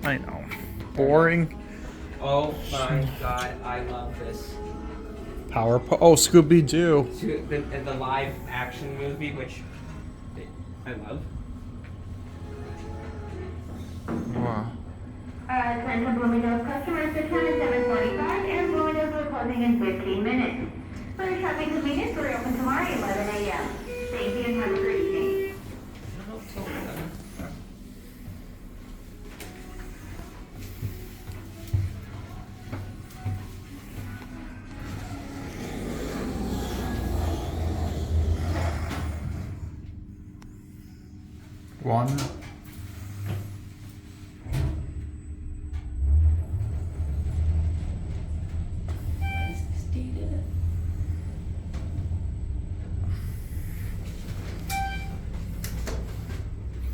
I know. Boring. Oh my god, I love this. Oh, Scooby-Doo. The live action movie, which I love. Wow. Central Bloomingdale's customers, the time is 7:45 and Bloomingdale's are closing in 15 minutes. For your shopping convenience, we're open tomorrow at 11 a.m. Thank you and have a great evening. One.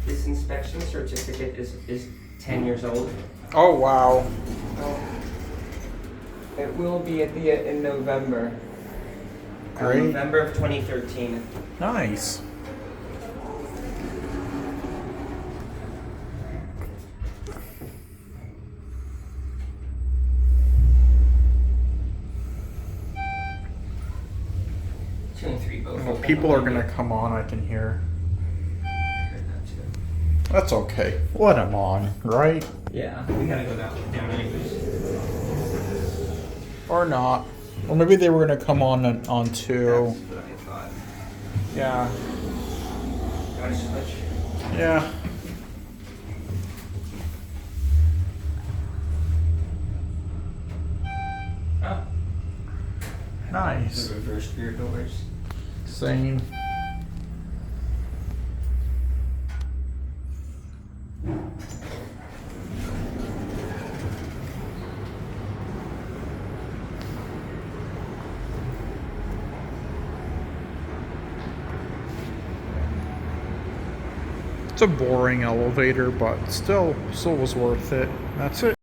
This inspection certificate is 10 years old. Oh, wow. It will be in November. Great. November of 2013. Nice. Two and three both. Well, people are gonna come on, I can hear. That's okay. Let them on, right? Yeah, we gotta go down anyways. Or not. Or maybe they were gonna come on too. That's what I thought. Yeah. Gotta switch. Yeah. Oh. Nice. The reverse rear doors. Same. It's a boring elevator, but still was worth it. That's it.